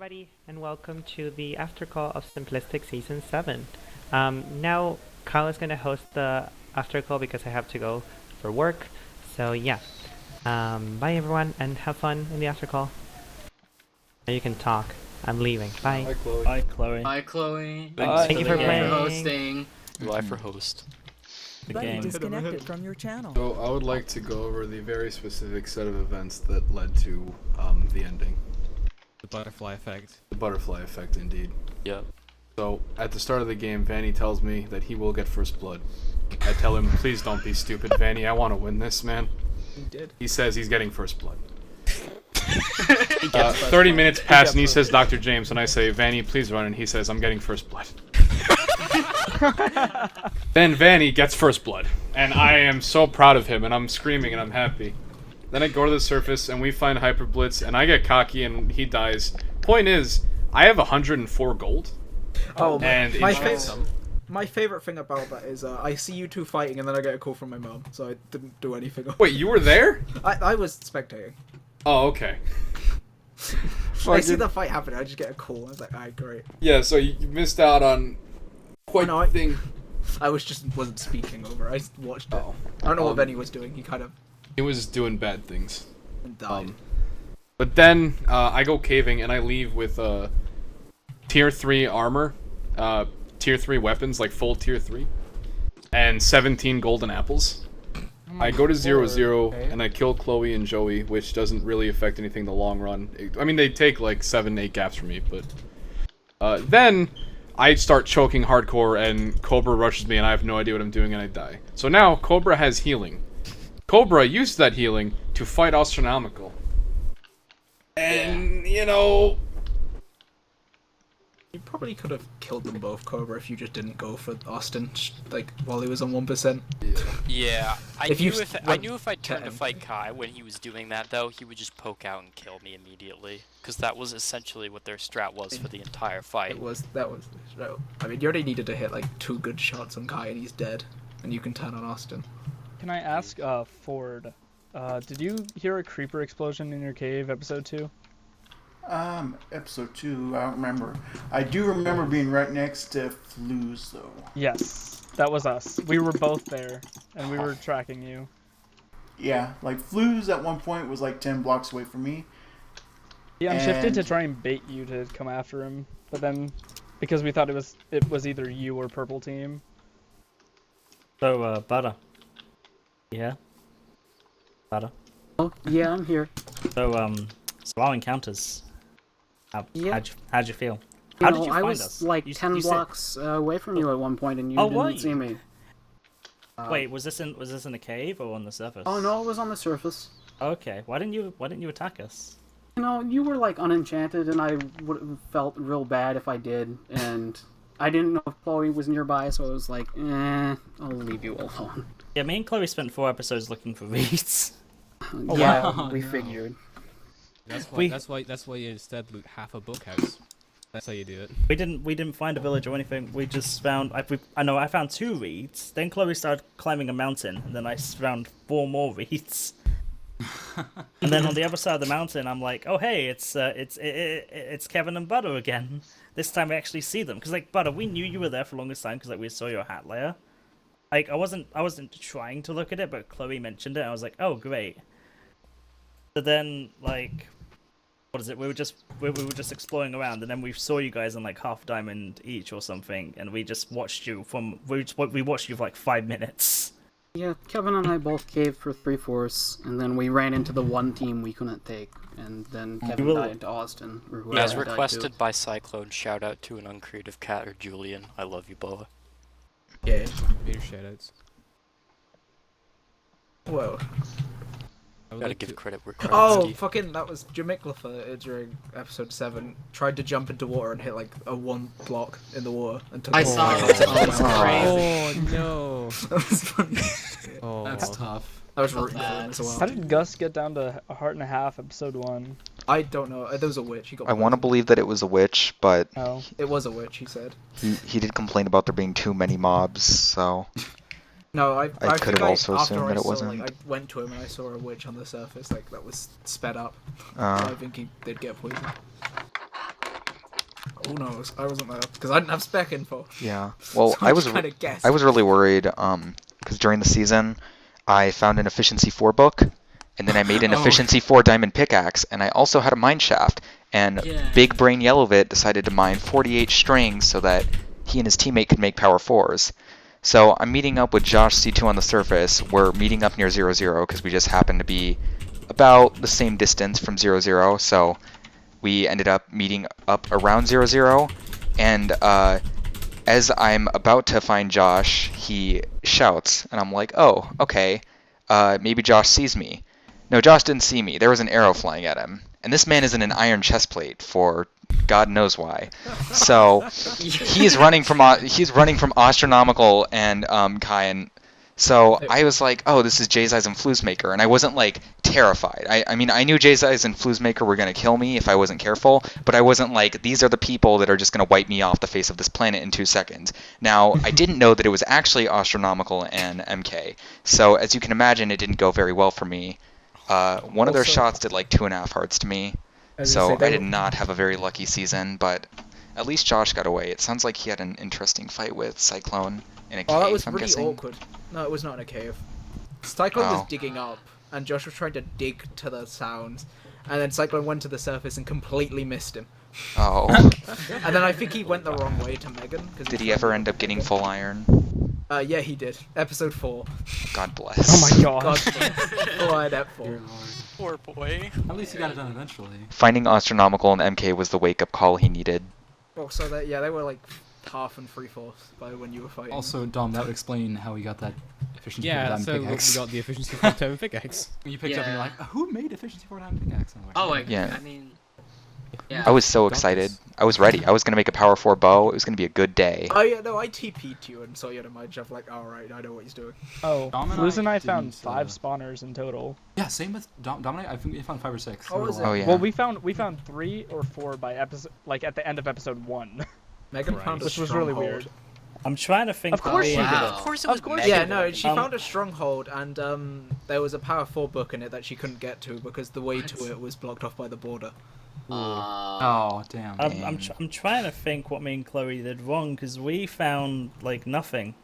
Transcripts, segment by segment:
everybody, and welcome to the Aftercall of Simplistic Season 7. Now, Kyle is going to host the Aftercall because I have to go for work. So, yeah. Bye, everyone, and have fun in the Aftercall. Now you can talk. I'm leaving. Bye. Hi, Chloe. Hi, Chloe. Hi, Chloe. Thank you for playing. Hosting. Live for host. The Then game. disconnected from your channel. So I would like to go over the very specific set of events that led to the ending. The butterfly effect. The butterfly effect, indeed. Yep. So at the start of the game, Vanny tells me that he will get first blood. I tell him, please don't be stupid, Vanny. I want to win this, man. He did. He says he's getting first blood. 30 minutes pass, and he says, Dr. James, and I say, Vanny, please run, and he says, I'm getting first blood. Then Vanny gets first blood, and I am so proud of him, and I'm screaming, and I'm happy. Then I go to the surface, and we find Hyper Blitz, and I get cocky, and he dies. Point is, I have 104 gold. Oh, and my favorite thing about that is I see you two fighting, and then I get a call from my mom, so I didn't do anything. Wait, you were there? I was spectating. Oh, okay. I see the fight happen, I just get a call. I was like, alright, great. Yeah, so you missed out on quite No, a thing. I wasn't speaking over. I watched it. I don't know what Benny was doing. He kind of He was doing bad things. died. But then I go caving and I leave with tier 3 armor, tier 3 weapons, like full tier 3, and 17 golden apples. I go to 0-0 and I kill Chloe and Joey, which doesn't really affect anything in the long run. I mean, they take like 7-8 gaps from me, but then I start choking hardcore and Cobra rushes me and I have no idea what I'm doing and I die. So now Cobra has healing. Cobra used that healing to fight Astronomical. And, you know... You probably could have killed them both, Cobra, if you just didn't go for Austin, like, while he was on 1%. Yeah, I If you knew if I turned to him. fight Kai when he was doing that, though, he would just poke out and kill me immediately. Because that was essentially what their strat was for the entire fight. That was no. I mean, you already needed to hit like 2 good shots on Kai, and he's dead, and you can turn on Austin. Can I ask, Ford, did you hear a creeper explosion in your cave, episode 2? Episode 2, I don't remember. I do remember being right next to Flues, though. Yes, that was us. We were both there, and we were tracking you. Yeah, like, Flues at one point was like 10 blocks away from me. He unshifted to And- try and bait you to come after him, but then, because we thought it was either you or purple team. So, Butter. Yeah? Butter. Oh, yeah, I'm here. So, our encounters. Yeah. How'd you feel? You How know, did you I find was us? like You 10 said- blocks away from you at one point, and you Oh, were didn't see you? me. Wait, was this in a cave or on the surface? Oh no, it was on the surface. Okay, why didn't you attack us? You know, you were like unenchanted, and I would have felt real bad if I did, and I didn't know if Chloe was nearby, so I was like, I'll leave you alone. Yeah, me and Chloe spent 4 episodes looking for reeds. Yeah, we figured. That's why you instead loot half a book house. That's how you do it. We didn't find a village or anything. We just found I found 2 reeds. Then Chloe started climbing a mountain, and then I found 4 more reeds. And then on the other side of the mountain, I'm like, oh hey, it's Kevin and Butter again. This time I actually see them, because like Butter, we knew you were there for the longest time because like we saw your hat layer. Like I wasn't trying to look at it, but Chloe mentioned it. And I was like, oh great. So then like, what is it? We were just exploring around, and then we saw you guys on like half diamond each or something, and we just watched you we watched you for like 5 minutes. Yeah, Kevin and I both caved for 3/4, and then we ran into the one team we couldn't take, and then Kevin died to Austin. Or whoever As died to. requested by Cyclone, shout out to an uncreative cat or Julian. I love you, Boa. Yeah. Peter shoutouts. Whoa. I would Gotta like give to... credit where credit's Oh, due. fucking, that was Jamiklifa during episode 7. Tried to jump into water and hit like a 1 block in the water and took I the saw whole that. thing. That was crazy. Oh no! That was funny. Oh, That's tough. I was rooting for him as How well. did Gus get down to a heart and a half, episode 1? I don't know. There was a witch. He got I want to poisoned. believe that it was a witch, but Oh. It was a witch, he said. he did complain about there being too many mobs, so No, I could think have also after assumed I that it saw, wasn't. Like, I went to him and I saw a witch on the surface, like, that was sped up. So uh, I think he did get poisoned. Who knows? I wasn't there because I didn't have spec info. Yeah. Well, So I I was just kinda guessed. I was really worried because during the season I found an efficiency 4 book, and then I made an Oh. efficiency 4 diamond pickaxe, and I also had a mine shaft. And Yeah. Big Brain Yellowvit decided to mine 48 strings so that he and his teammate could make power 4s. So I'm meeting up with Josh C2 on the surface. We're meeting up near 0-0 because we just happen to be about the same distance from 0-0. So we ended up meeting up around 0-0, and as I'm about to find Josh, he shouts, and I'm like, oh, okay, maybe Josh sees me. No, Josh didn't see me. There was an arrow flying at him. And this man is in an iron chestplate for God knows why. So he's running from Astronomical and Kai, and so I was like, oh, this is Jay's Eyes and Flusemaker, and I wasn't like terrified. I mean, I knew Jay's Eyes and Flusemaker were gonna kill me if I wasn't careful, but I wasn't like, these are the people that are just gonna wipe me off the face of this planet in 2 seconds. Now, I didn't know that it was actually Astronomical and MK, so as you can imagine, it didn't go very well for me. One of their Also- shots did like 2.5 hearts to me, As you so say, they I did were- not have a very lucky season, but at least Josh got away. It sounds like he had an interesting fight with Cyclone in a cave, Oh, that was I'm really guessing. awkward. No, it was not in a cave. Cyclone was Oh. digging up, and Josh was trying to dig to the sounds, and then Cyclone went to the surface and completely missed him. Oh. And then I think he went the wrong way to Megan. Did he ever end up getting full iron? Yeah, he did. Episode 4. God bless. Oh my god. God, full iron at 4. Dear Lord. Poor boy. At least he got it done eventually. Finding Astronomical and MK was the wake-up call he needed. Well, so that yeah, they were like half and 3/4 by when you were fighting. Also, Dom, that would explain how he got that efficiency for Yeah, diamond so we pickaxe. got the efficiency for diamond pickaxe. When you picked up and you're like, who made efficiency for diamond pickaxe? And I'm like, Oh, Yeah. I mean, yeah. I was so Got excited. this. I was ready. I was gonna make a power 4 bow. It was gonna be a good day. Oh yeah, no, I TP'd you and saw you had a mine shaft. Like, alright, I know what he's doing. Oh, Dom and Fluz and I I found didn't, 5 spawners in total. yeah, same with Dominic. I think we found 5 or 6. Oh, was it? Oh yeah. Well, we found 3 or 4 by episode, like at the end of episode 1. Megan Right. found a Which was really stronghold. weird. I'm trying to think. Of course what she we did. ended Of up- course it Of was course Megan. Yeah, no, she Um, found a stronghold, and there was a power 4 book in it that she couldn't get to because the way to it was blocked off by the border. Oh, damn. I'm trying to think what me and Chloe did wrong because we found like nothing.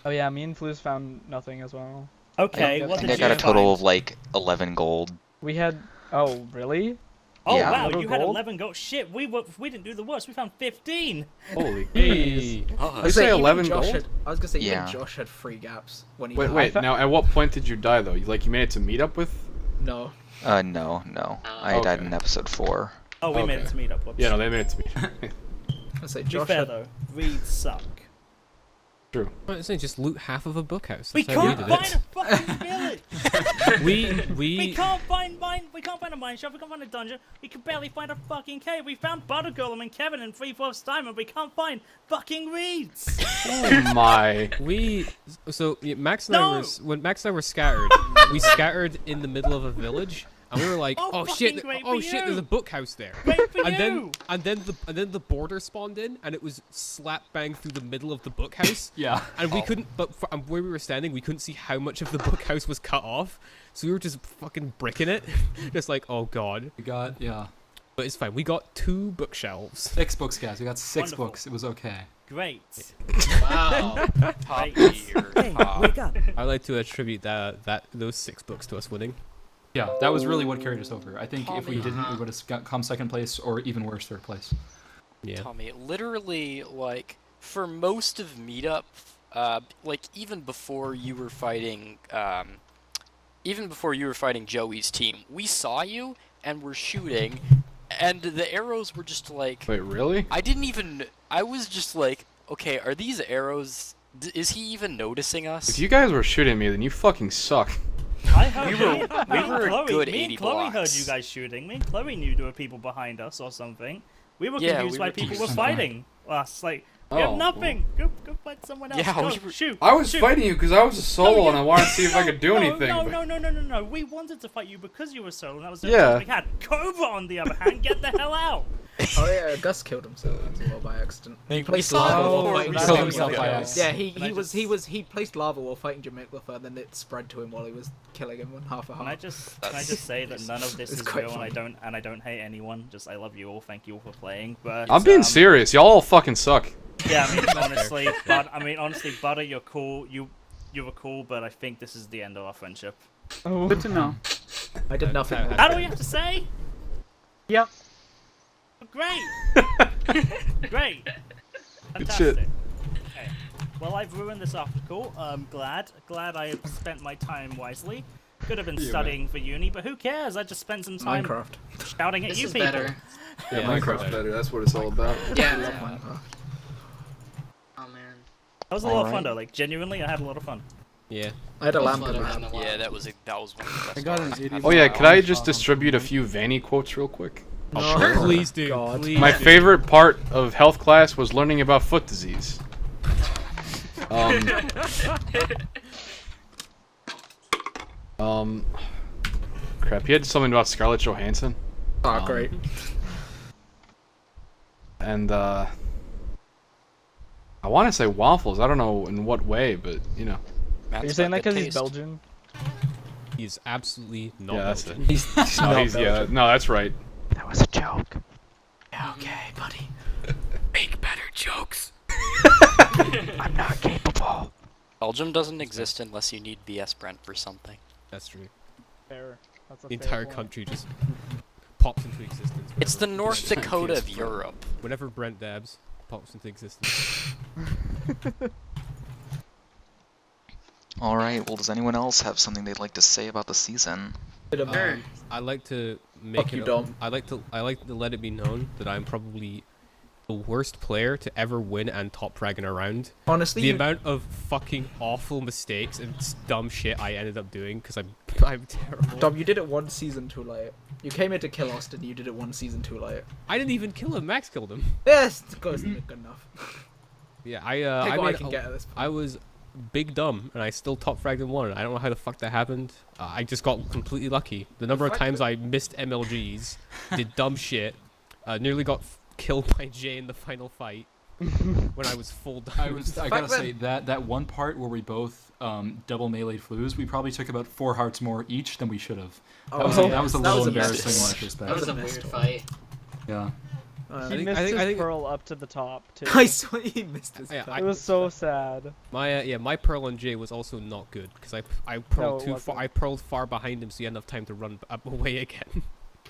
Oh yeah, me and Fluz found nothing as well. Okay, I what I did think I you got a total find? of like 11 gold. We had. Oh really? Oh Yeah. wow, Little you had gold? 11 gold. Shit, we didn't do the worst. We found 15. Holy. Hey. I say even 11 Josh gold? had- I was gonna say Yeah. even Josh had 3 gaps when he Wait, died. wait. Now, at what point did you die though? You made it to meet up with? No. No. I died Okay. in episode 4. Oh, we made Okay. it to meet up. Whoops. Yeah, no, they made it to meet. I say To be Josh fair had though, reeds suck. True. Well, it's just loot half of a bookhouse. We That's how can't did find it. a fucking village. We We can't find We can't find a mine shaft. We can't find a dungeon. We can barely find a fucking cave. We found Buttergolem and Kevin in 3/4 time, and we can't find fucking reeds. Oh my. So yeah, Max and I No! were when Max and I were scattered. We scattered in the middle of a village, and we were like, Oh, "Oh fucking shit! great Oh for shit! There's you. a bookhouse there." Great for And you. then the border spawned in, and it was slap bang through the middle of the bookhouse. Yeah. And we couldn't, but where we were standing, we couldn't see how much of the bookhouse was cut off. So we were just fucking bricking it, just like, oh god. We got, yeah. But it's fine. We got 2 bookshelves. 6 books, guys. We got 6 Wonderful. books. It was okay. Great. Wow. Top Great. tier. Hey, Top. wake up. I like to attribute those 6 books to us winning. Yeah, that was really what carried us over. I think if we Tommy. didn't, we would have come 2nd place or even worse, 3rd place. Yeah. Tommy, literally, like, for most of meetup, like, even before you were fighting Joey's team, we saw you and were shooting, and the arrows were just like, Wait, really? I was just like, okay, are these arrows, is he even noticing us? If you guys were shooting me, then you fucking suck. I heard We were a Chloe, good me 80 and Chloe heard blocks. you guys shooting. Me and Chloe knew there were people behind us or something. We were Yeah, confused we why were people were confused. fighting us. Like, we have Oh, nothing. Go find someone else. Yeah, Go, we were- shoot. I was shoot. fighting you because I was a solo No, and I wanted to see if I could do no, anything. No, but- no. We wanted to fight you because you were solo. And that was the Yeah. choice we had. Cobra, on the other hand, get the hell out. Oh yeah, Gus killed himself as well by accident. He We placed saw lava while before fighting we killed Jamaica. himself by accident. Yeah, he placed lava while fighting Jamaica, and then it spread to him while he was killing him in half a Can I heart. just say that none of this It's is quite real, funny. and I don't hate anyone. Just I love you all. Thank you all for playing. But I'm being serious. Y'all all fucking suck. Yeah, I mean honestly, Butter, you're cool. You were cool, but I think this is the end of our friendship. Oh, good to know. I did nothing. How do we have to say? Yep. Great. Great. Good shit. Fantastic. Okay. Well, I've ruined this after call. Glad I have spent my time wisely. Could have been studying for uni, but who cares? I just spent some time Minecraft. shouting at This you is people. better. Yeah, Minecraft's better. That's what it's all about. Yeah. Minecraft. Oh man. That was a lot of fun though. Like genuinely, I had a lot of fun. Yeah. I had a lamp Fun in around my the Yeah, wild. that was one of the best. I got an parts. 80. Oh yeah, could I just distribute a few Vanny quotes real quick? No. Please do. God. Please My do. favorite part of health class was learning about foot disease. Crap, he had something about Scarlett Johansson. Oh, great. And I want to say waffles. I don't know in what way, but you know. Matt's Are you saying got that good because he's taste. Belgian? He's absolutely not. Yeah, that's Belgian. it. He's No, not he's yeah. Belgian. No, that's right. That was a joke. Yeah, okay, buddy. Make better jokes. I'm not capable. Belgium doesn't exist unless you need BS Brent for something. That's true. Fair. That's a The fair entire point. country just pops into existence. It's the whenever- North Dakota of Europe. Whenever Brent dabs, pops into existence. All right. Well, does anyone else have something they'd like to say about the season? I like to make Fuck you, it. Dom. I like to let it be known that I'm probably the worst player to ever win and top fragging around. Honestly, The you- amount of fucking awful mistakes and dumb shit I ended up doing because I'm terrible. Dom, you did it one season too late. You came here to kill Austin, you did it one season too late. I didn't even kill him. Max killed him. Yes, good enough. Yeah, Take I what I mean, can get at this point. I was big dumb and I still top fragged and won. I don't know how the fuck that happened. I just got completely lucky. The number of fact times that- I missed MLGs, did dumb shit, nearly got killed by Jay in the final fight when I was full down. I gotta say that one part where we both double meleeed flues, we probably took about 4 hearts more each than we should have. That was a little embarrassing in retrospect. That was a weird fight. Yeah. He missed his pearl up to the top too. I swear he missed his Yeah, pearl. It was so sad. My pearl on Jay was also not good because I pearled No, it too far. wasn't. I pearled far behind him, so he had enough time to run up away again.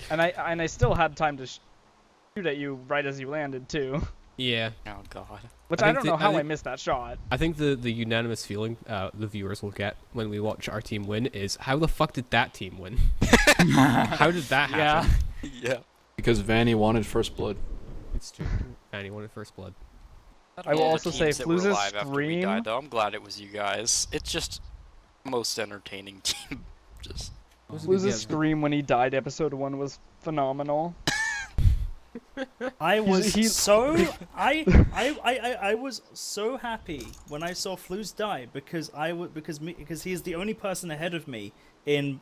And I still had time to shoot at you right as you landed too. Yeah. Oh god. Which I I, think don't the- know I how I think- missed that shot. I think the unanimous feeling the viewers will get when we watch our team win is how the fuck did that team win? How did that happen? Yeah. Because Vanny wanted first blood. It's true. And he wanted first blood. I will All the also say teams that were Fluza's alive after we scream- died, though. I'm glad it was you guys. It's just most entertaining team. Just Fluza's scream when he died episode 1 was phenomenal. I was he's- I was so happy when I saw Flus die because because he's the only person ahead of me in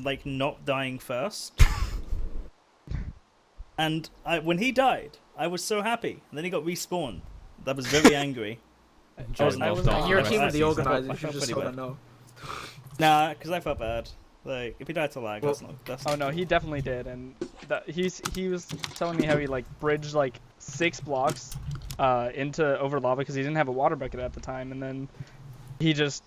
like not dying first. And when he died, I was so happy. And then he got respawned. That was very angry. I was You're a team of the I organizers, you felt just pretty sort bad. of know. Nah, because I felt bad. Like if he died to lag, that's not. Oh no, he definitely did, and he was telling me how he like bridged like 6 blocks into over lava because he didn't have a water bucket at the time, and then he thought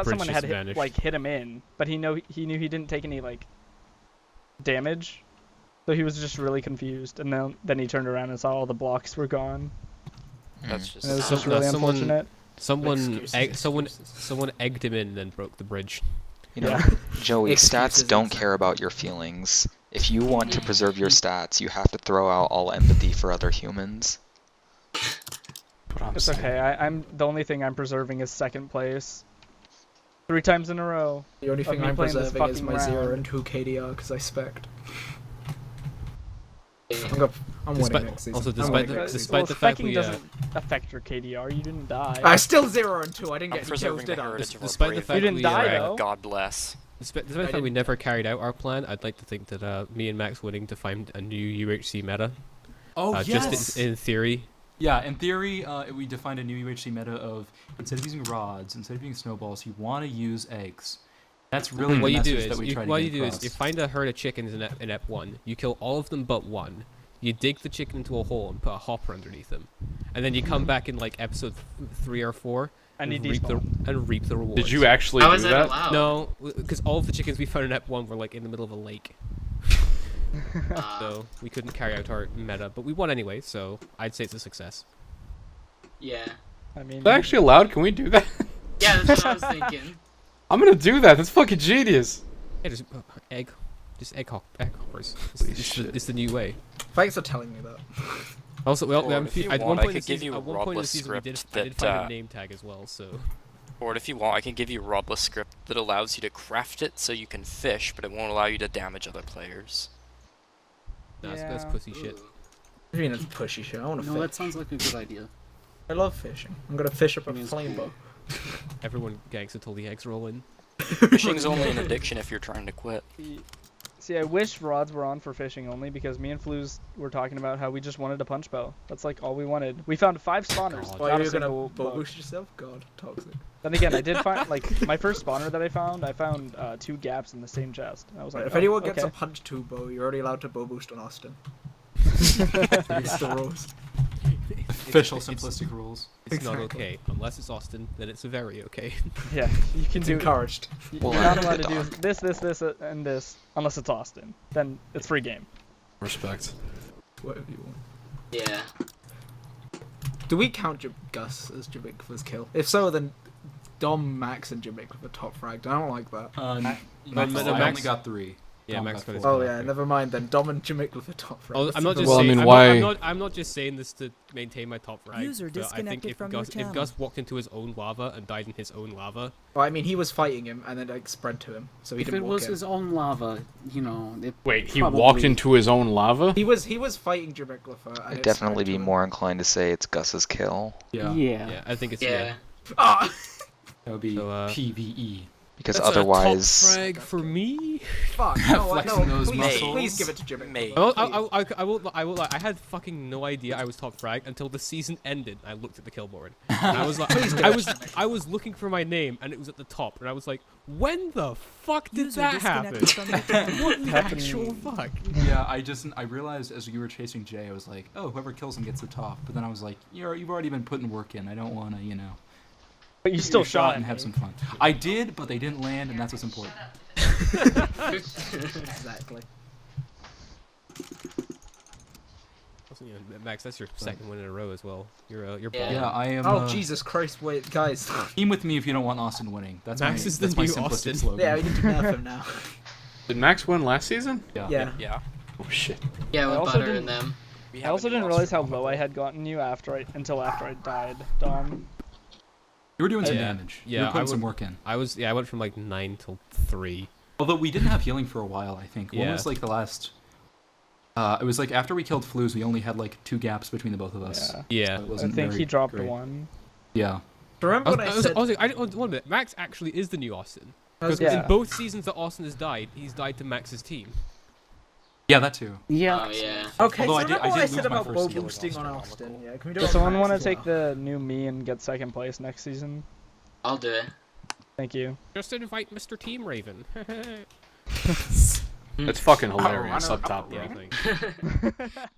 bridge someone just had vanished. hit him in, but he knew he didn't take any like damage, so he was just really confused, and then he turned around and saw all the blocks were gone. that's just. And it was just really unfortunate. Someone Excuses. someone egged him in and then broke the bridge. You know, Joey, stats don't care about your feelings. If you want to preserve your stats, you have to throw out all empathy for other humans. It's okay. I'm the only thing I'm preserving is second place. 3 times in a row. The only of thing me I'm playing this preserving is fucking my 0 round. and 2 KDR because I spec'd. I'm winning next season. Also, I'm despite winning the, next season. despite the fact Specking we doesn't affect your KDR. You didn't die. I still 0 and 2. I didn't I'm get any preserving kills, the did I? heritage of our Despite the brave fact You didn't we, die, though. God bless. Despite the fact we never carried out our plan, I'd like to think that me and Max winning to find a new UHC meta. Oh, yes! Just in theory. Yeah, in theory, we defined a new UHC meta of, instead of using rods, instead of using snowballs, you want to use eggs. That's really what the you do message that we try to get across. Is you find a herd of chickens in Ep 1, you kill all of them but one, you dig the chicken into a hole and put a hopper underneath them, and then you come back in like episode 3 or 4 and reap the rewards. Did you actually do that? Allowed? No, because all of the chickens we found in Ep 1 were like in the middle of a lake. So we couldn't carry out our meta, but we won anyway, so I'd say it's a success. Yeah. I mean, Is that actually allowed? Can we do that? Yeah, that's what I was thinking. I'm gonna do that. That's fucking genius. Yeah, just egg hoppers. It's the new way. Thanks for telling me that. Also, well, Or if you at want, one I point in could give you a the rodless season, I did script find a that, name tag as well, so. Or if you want, I can give you a rodless script that allows you to craft it so you can fish, but it won't allow you to damage other players. Nah, that's pussy shit. What do you mean it's pushy shit? I want to No, fish. that sounds like a good idea. I love fishing. I'm gonna fish up a Means flame cool. boat. Everyone gangs until the eggs roll in. Fishing's only an addiction if you're trying to quit. See, I wish rods were on for fishing only because me and Fluz were talking about how we just wanted a punch bow. That's like all we wanted. We found 5 spawners. Why not are a you gonna single bow bug. boost yourself? God, toxic. Then again, I did find like my first spawner that I found 2 gaps in the same chest. I was like, If oh, anyone gets a okay. punch 2 bow, you're already allowed to bow boost on Austin. It's the rules. Official simplistic rules. It's not okay. Unless it's Austin, then it's very okay. Yeah, you can It's do. encouraged. You're not allowed to do this, and this unless it's Austin. Then it's free game. Respect. Whatever you want. Yeah. Do we count Gus as Jamaica's kill? If so, then Dom, Max, and Jamaica were top fragged. I don't like that. Max, no, I Max- only got 3. Yeah, Dom Max got got his 4. Oh yeah, never mind then. Dom and Jamaica were top fragged. Oh, I'm not just Well, I saying. mean, I'm why- I'm not just saying this to maintain my top rank. User but I think disconnected if from your Gus, if channel. Gus walked into his own lava and died in his own lava, Well, I mean, he was fighting him and then like spread to him, so he If didn't it walk was in. his own lava, you know, it Wait, he probably- walked into his own lava? He was fighting Jamaica, and I'd it definitely spread be to him. more inclined to say it's Gus's kill. Yeah. yeah, I think it's Yeah. Ah! That would be So, PvE. Because That's otherwise... a top frag for me. Fuck! No, Flexing those please, muscles. please give it to Jamaica. Mate. I will lie. I had fucking no idea I was top frag until the season ended. I looked at the kill board. And I was like, I was looking for my name and it was at the top, and I was like, when the fuck did User that happen? disconnected from your channel. What the actual fuck? Yeah, I realized as you were chasing Jay, I was like, oh, whoever kills him gets the top. But then I was like, you've already been putting work in. I don't want to, But you shoot still your shot shot and at have me. some fun. I did, but they didn't land, and that's what's important. Exactly. Max, that's your second win in a row as well. You're Yeah. balling. Yeah, I am. Oh Jesus Christ! Wait, guys. Team with me if you don't want Austin winning. That's Max my, is the that's my new simplistic Austin. slogan. Yeah, we need to nerf him now. Did Max win last season? Yeah. Yeah. Oh shit. Yeah, I with also butter didn't- in them. We I also haven't didn't lost realize how from low I had gotten you until after I died, Dom. You were doing some Yeah. damage. Yeah, you were putting I some would- work in. I went from like 9 till 3. Although we didn't have healing for a while, I think. What Yeah. was like the last? It was like after we killed Flus, we only had like 2 gaps between the both of us. Yeah. Yeah. So it I wasn't think very he dropped great. 1. Yeah. Remember when I said? One minute. Max actually is the new Austin. Because Yeah. in both seasons that Austin has died, he's died to Max's team. Yeah, that too. Yeah. Oh yeah. Okay, Although so I did- remember I what did I lose said my about first bow skill boosting on against Austin? Yeah, can we do Does it on someone Max want to as take well? the new me and get second place next season? I'll do it. Thank you. Just invite Mr. Team Raven. That's fucking hilarious up top, bro. Yeah, thanks.